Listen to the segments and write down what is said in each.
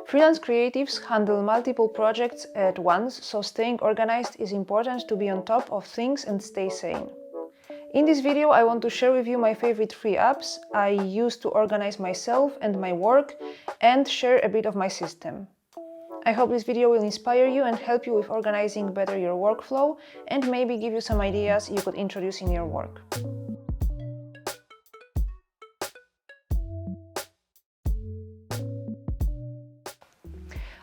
Freelance creatives handle multiple projects at once, so staying organized is important to be on top of things and stay sane. In this video, I want to share with you my favorite free apps I use to organize myself and my work and share a bit of my system. I hope this video will inspire you and help you with organizing better your workflow and maybe give you some ideas you could introduce in your work.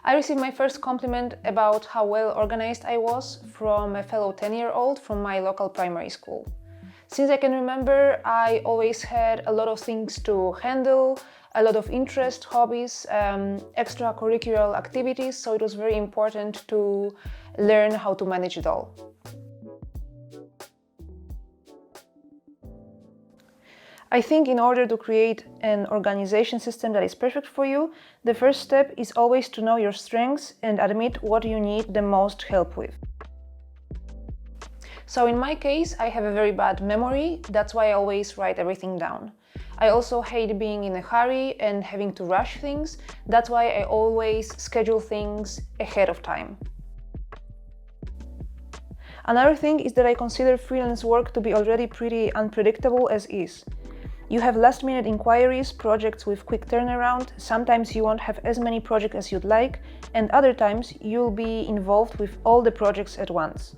I received my first compliment about how well organized I was from a fellow 10-year-old from my local primary school. Since I can remember, I always had a lot of things to handle, a lot of interest, hobbies, extracurricular activities, so it was very important to learn how to manage it all. I think in order to create an organization system that is perfect for you, the first step is always to know your strengths and admit what you need the most help with. So in my case, I have a very bad memory, that's why I always write everything down. I also hate being in a hurry and having to rush things, that's why I always schedule things ahead of time. Another thing is that I consider freelance work to be already pretty unpredictable as is. You have last-minute inquiries, projects with quick turnaround, sometimes you won't have as many projects as you'd like, and other times you'll be involved with all the projects at once.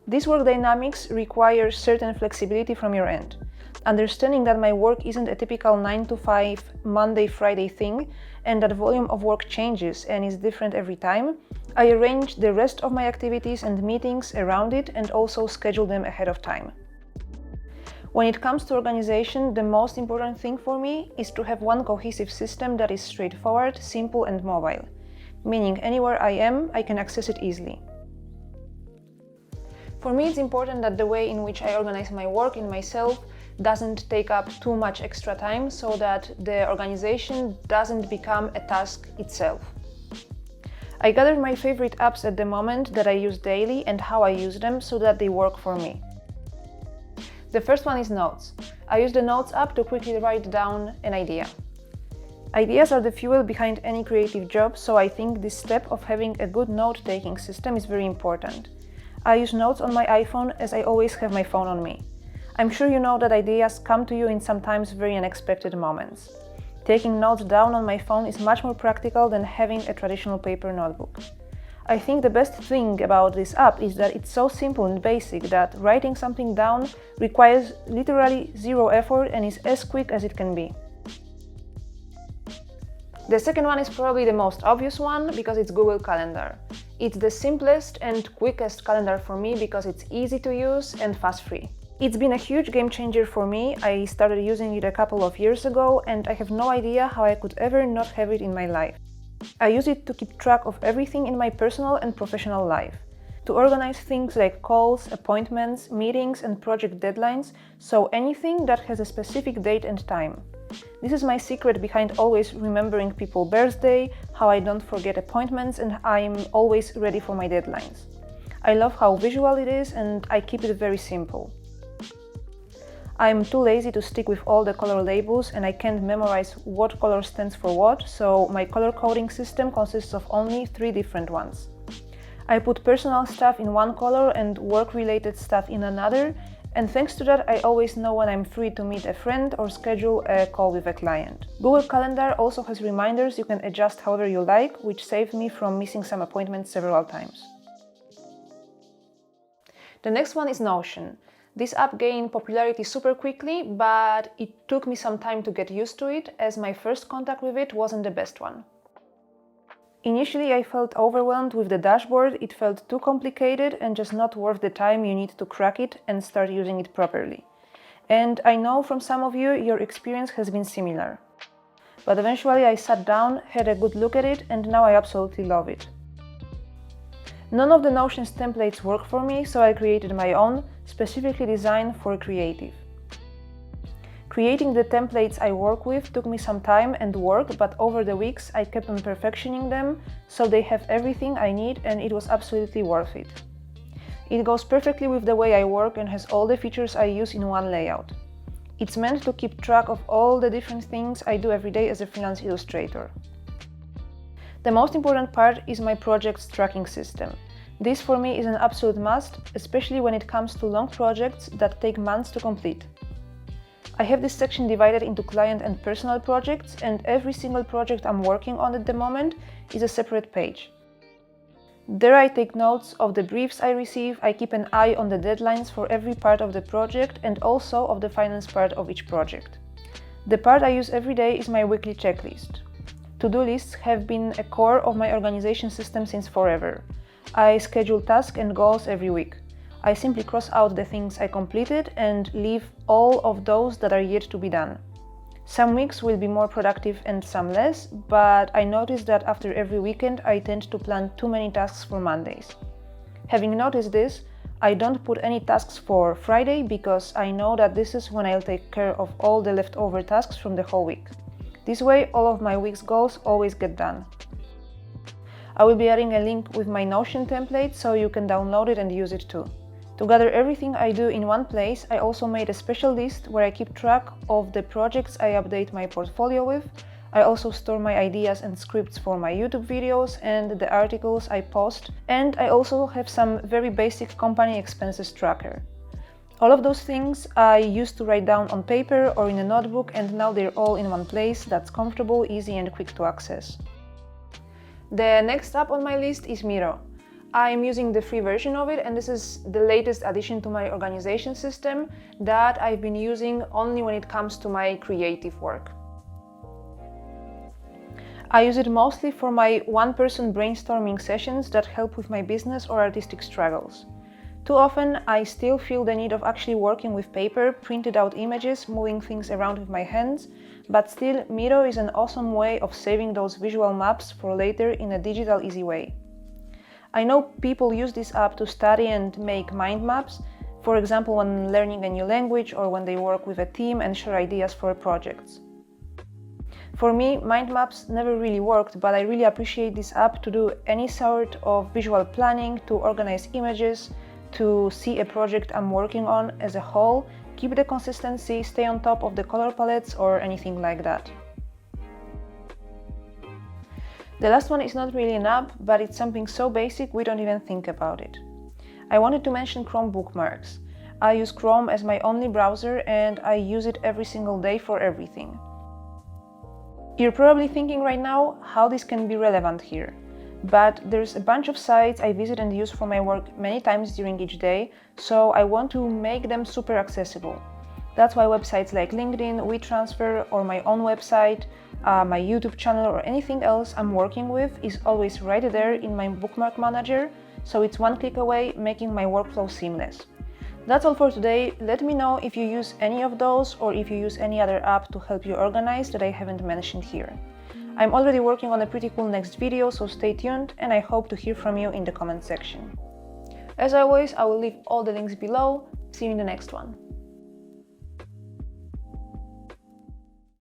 This work dynamics requires certain flexibility from your end. Understanding that my work isn't a typical 9 to 5 Monday-Friday thing and that volume of work changes and is different every time, I arrange the rest of my activities and meetings around it and also schedule them ahead of time. When it comes to organization, the most important thing for me is to have one cohesive system that is straightforward, simple and mobile, meaning anywhere I am, I can access it easily. For me, it's important that the way in which I organize my work in myself doesn't take up too much extra time so that the organization doesn't become a task itself. I gathered my favorite apps at the moment that I use daily and how I use them so that they work for me. The first one is Notes. I use the Notes app to quickly write down an idea. Ideas are the fuel behind any creative job, so I think this step of having a good note-taking system is very important. I use Notes on my iPhone as I always have my phone on me. I'm sure you know that ideas come to you in sometimes very unexpected moments. Taking notes down on my phone is much more practical than having a traditional paper notebook. I think the best thing about this app is that it's so simple and basic that writing something down requires literally zero effort and is as quick as it can be. The second one is probably the most obvious one because it's Google Calendar. It's the simplest and quickest calendar for me because it's easy to use and fuss-free. It's been a huge game changer for me. I started using it a couple of years ago and I have no idea how I could ever not have it in my life. I use it to keep track of everything in my personal and professional life, to organize things like calls, appointments, meetings and project deadlines, so anything that has a specific date and time. This is my secret behind always remembering people's birthday, how I don't forget appointments and I'm always ready for my deadlines. I love how visual it is and I keep it very simple. I'm too lazy to stick with all the color labels and I can't memorize what color stands for what, so my color coding system consists of only 3 different ones. I put personal stuff in one color and work-related stuff in another, and thanks to that I always know when I'm free to meet a friend or schedule a call with a client. Google Calendar also has reminders you can adjust however you like, which saved me from missing some appointments several times. The next one is Notion. This app gained popularity super quickly, but it took me some time to get used to it, as my first contact with it wasn't the best one. Initially, I felt overwhelmed with the dashboard, it felt too complicated and just not worth the time you need to crack it and start using it properly. And I know from some of you, your experience has been similar. But eventually I sat down, had a good look at it, and now I absolutely love it. None of the Notion's templates work for me, so I created my own, specifically designed for creative. Creating the templates I work with took me some time and work, but over the weeks I kept on perfectioning them, so they have everything I need and it was absolutely worth it. It goes perfectly with the way I work and has all the features I use in one layout. It's meant to keep track of all the different things I do every day as a freelance illustrator. The most important part is my project's tracking system. This for me is an absolute must, especially when it comes to long projects that take months to complete. I have this section divided into client and personal projects, and every single project I'm working on at the moment is a separate page. There I take notes of the briefs I receive, I keep an eye on the deadlines for every part of the project and also of the finance part of each project. The part I use every day is my weekly checklist. To-do lists have been a core of my organization system since forever. I schedule tasks and goals every week. I simply cross out the things I completed and leave all of those that are yet to be done. Some weeks will be more productive and some less, but I notice that after every weekend I tend to plan too many tasks for Mondays. Having noticed this, I don't put any tasks for Friday because I know that this is when I'll take care of all the leftover tasks from the whole week. This way, all of my week's goals always get done. I will be adding a link with my Notion template so you can download it and use it too. To gather everything I do in one place, I also made a special list where I keep track of the projects I update my portfolio with. I also store my ideas and scripts for my YouTube videos and the articles I post, and I also have some very basic company expenses tracker. All of those things I used to write down on paper or in a notebook, and now they're all in one place that's comfortable, easy and quick to access. The next up on my list is Miro. I'm using the free version of it, and this is the latest addition to my organization system that I've been using only when it comes to my creative work. I use it mostly for my one-person brainstorming sessions that help with my business or artistic struggles. Too often, I still feel the need of actually working with paper, printed out images, moving things around with my hands, but still, Miro is an awesome way of saving those visual maps for later in a digital, easy way. I know people use this app to study and make mind maps, for example when learning a new language or when they work with a team and share ideas for projects. For me, mind maps never really worked, but I really appreciate this app to do any sort of visual planning, to organize images, to see a project I'm working on as a whole, keep the consistency, stay on top of the color palettes or anything like that. The last one is not really an app, but it's something so basic we don't even think about it. I wanted to mention Chrome bookmarks. I use Chrome as my only browser and I use it every single day for everything. You're probably thinking right now how this can be relevant here. But there's a bunch of sites I visit and use for my work many times during each day, so I want to make them super accessible. That's why websites like LinkedIn, WeTransfer, or my own website, my YouTube channel, or anything else I'm working with is always right there in my bookmark manager, so it's one click away, making my workflow seamless. That's all for today. Let me know if you use any of those or if you use any other app to help you organize that I haven't mentioned here. I'm already working on a pretty cool next video, so stay tuned and I hope to hear from you in the comment section. As always, I will leave all the links below. See you in the next one.